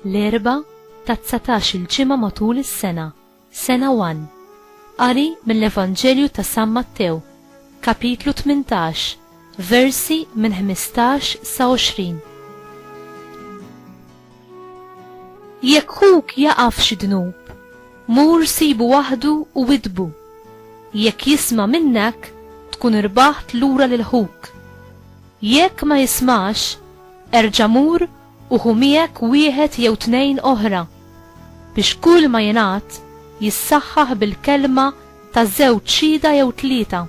l-4 ta' 19 il-ġimgħa matul is-sena, sena 1. Qari mill-Evanġelju ta' San Mattew, kapitlu 18, versi minn 15 sa 20. Jekk ħuk jaqaf f'xi dnub, mur sibu waħdu u widbu. Jekk jisma' minnek, tkun irbaħt lura lil ħuk. Jekk ma jismax, erġa' mur u ħu miegħek wieħed jew tnejn oħra, biex kull ma jingħad jissaħħaħ bil-kelma ta' żewġ xhieda jew 3.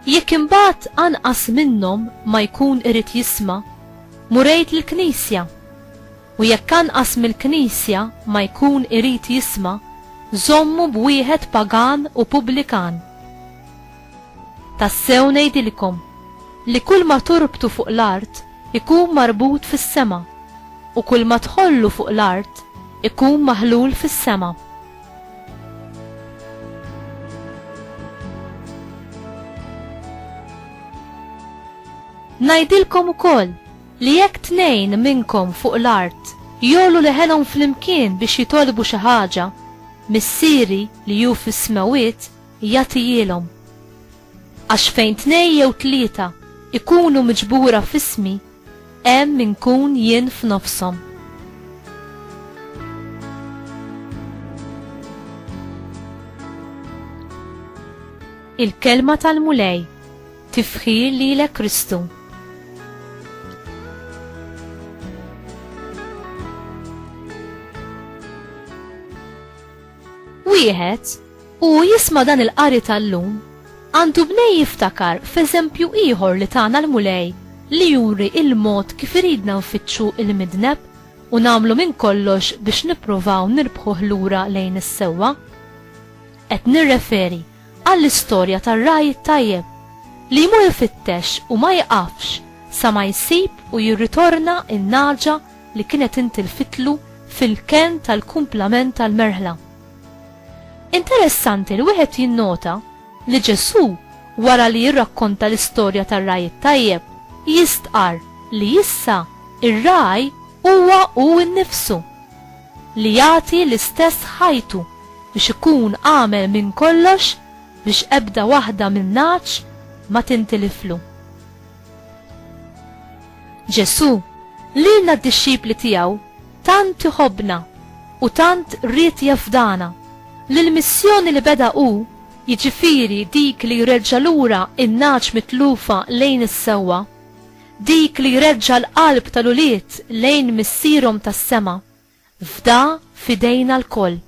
Jekk imbagħad anqas minnhom ma jkun irid jisma', murejt lill-Knisja, u jekk anqas mill-Knisja ma jkun irid jisma', żommu b'wieħed pagan u pubblikan. Tassew ngħidilkom li kull ma torbtu fuq l-art ikun marbut fis-sema, u kull ma tħollu fuq l-art ikun maħlul fis-sema. Ngħidilkom ukoll li jekk 2 minnkom fuq l-art jollu leħenhom flimkien biex jitolbu xi ħaġa, Missieri li hu fis-smawiet jagħtihilhom. Għax fejn 2 jew 3 ikunu miġbura f'ismi, hemm inkun jien f'nofshom. Il-kelma tal-mulej tifħir lilek Kristu. Wieħed u jisma' dan il-qari tal-lum għandu bnej jiftakar f'eżempju ieħor li tagħna l-mulej li juri il-mod kif iridna nfittxu il-midneb u nagħmlu minn kollox biex nippruvaw nirbħuh lura lejn is-sewwa. Qed nirreferi għall-istorja tar-raj tajjeb li jmur ifittex u ma jqafx sa ma jsib u jirritorna n-naġa li kienet intilfitlu fil-ken tal-kumplament tal-merħla. Interessanti li wieħed jinnota li Ġesu wara li jirrakkonta l-istorja tar-raj tajjeb jistqar li issa ir-raj huwa hu nnifsu li jagħti l-istess ħajtu biex ikun għamel minn kollox biex ebda waħda min-naċ ma tintiliflu. Ġesu lilna d-dixxipli tiegħu tant iħobbna u tant ried jafdana li l-missjoni li beda hu, jiġifieri dik li jreġġa' lura in-naċ mitlufa lejn is-sewwa, dik li jreġġa' l-qalb tal-ulied lejn missierhom tas-sema, fda f'idejna l-koll.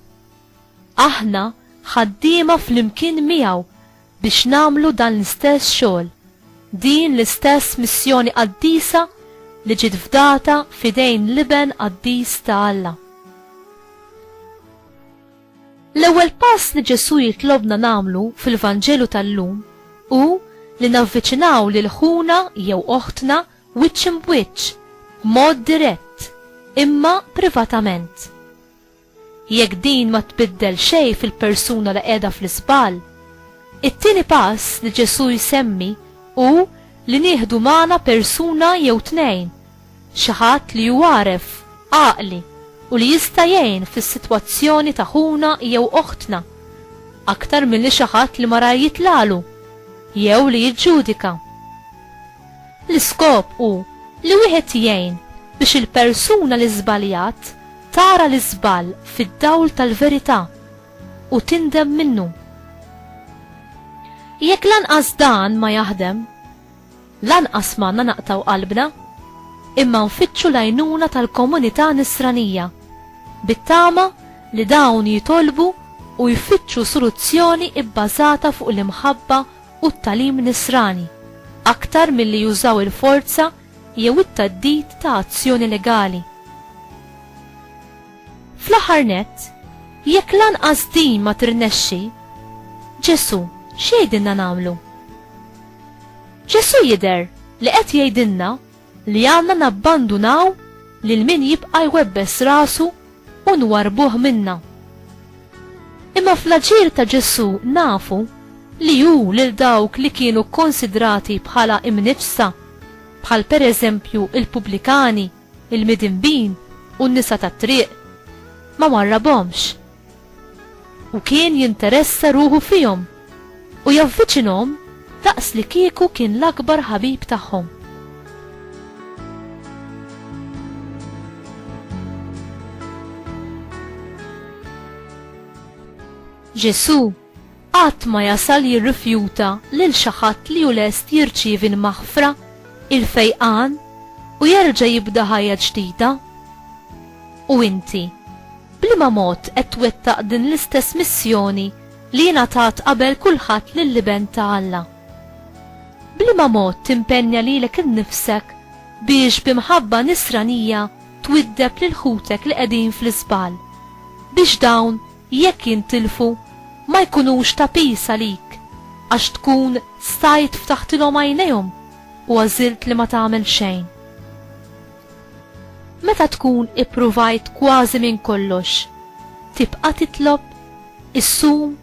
Aħna ħaddiema flimkien miegħu biex nagħmlu dan l-istess xogħol, din l-istess missjoni qaddisa li ġiet fdata f'idejn liben qaddis ta' Alla. L-ewwel pass li Ġesu jitlobna nagħmlu fil-Vanġelu tal-lum hu li navviċinaw lil ħuna jew oħtna wiċċ imwiċċ, b'mod dirett, imma privatament. Jekk din ma tbiddel xejn fil-persuna li qiegħda fl-isbal, it-tieni pass li Ġesu jsemmi hu li nieħdu magħna persuna jew 2, xi ħadd li jwaref, għaqli, u li jista' jgħin fis-sitwazzjoni ta' ħuna jew oħtna, aktar milli xi ħadd li mara jitlalu jew li jiġġudika. L-iskop hu li wieħed jgħin biex il-persuna li żbaljat tara l-iżball fid-dawl tal-verità u tindem minnu. Jekk lanqas dan ma jaħdem, lanqas m'għandna naqtaw qalbna, imma nfittxu l-għajnuna tal-komunità nisranija, bit-tama li dawn jitolbu u jfittxu soluzzjoni bbażata fuq l-imħabba u t-talim nisrani, aktar milli jużaw il-forza jew it-taddid ta' azzjoni legali. Fl-aħħar nett, jekk lanqas din ma tirnexxi, Ġesu x'jgħidilna nagħmlu? Ġesu jidher li qed jgħidilna li għandna nabbandunaw lil min jibqa' jwebbes rasu u nwarbuh minna. Imma fl-aġir ta' Ġesu nafu li hu lil dawk li kienu konsidrati bħala imnifsa, bħal pereżempju il-pubblikani, il-midinbin u n-nisa tat-triq, ma marrabhomx. U kien jinteressa ruħu fihom u javviċinhom daqs li kieku kien l-akbar ħabib tagħhom. Ġesu qatt ma jasal jirrifjuta lil xi ħadd li hu lest jirċievi l-maħfra, il-fejqan u jerġa' jibda ħajja ġdida. U inti, bliema mod qed twettaq din l-istess missjoni li ngħatat qabel kulħadd lill-liben ta' Alla. Bliema mod timpenja lilek innifsek biex bimħabba nisranija twiddeb lil ħutek li qegħdin fl-iżbal, biex dawn jekk jintilfu ma jkunux ta' pis għalik, għax tkun stajt ftaħtilhom għajnejhom u għażilt li ma tagħmel xejn. Meta tkun ippruvajt kważi minn kollox, tibqa' titlob, issum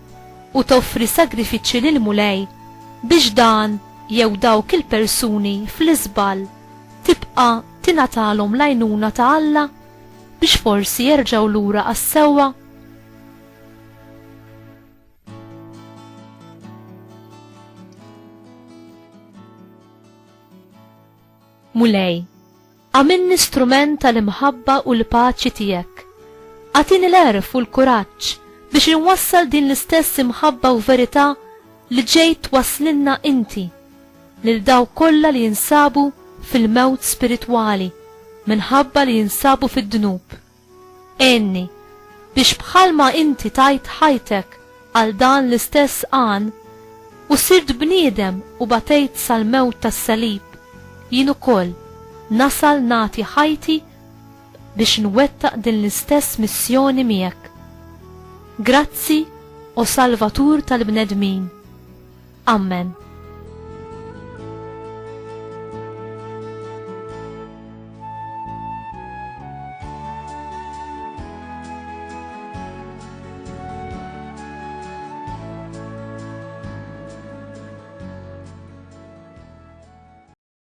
u toffri sagrifiċċji lil mulej biex dan jew dawk il-persuni fl-iżbal tibqa' tingħatalhom l-għajnuna ta' Alla biex forsi jerġgħu lura għas-sewwa. Mulej, għamilni strument tal-imħabba u l-paċi tiegħek. Għatini l-erf u l-kuraġġ biex inwassal din l-istess imħabba u verità li ġejt waslinna inti lil daw kollha li jinsabu fil-mewt spiritwali minħabba li jinsabu fid-dnub. Enni biex bħalma inti tajt ħajtek għal dan l-istess għan u sirt bniedem u batejt sal-mewt tas-salib, jien ukoll nasal nagħti ħajti biex nwettaq din l-istess missjoni miegħek. Grazzi, o Salvatur tal-bnedmin. Amen.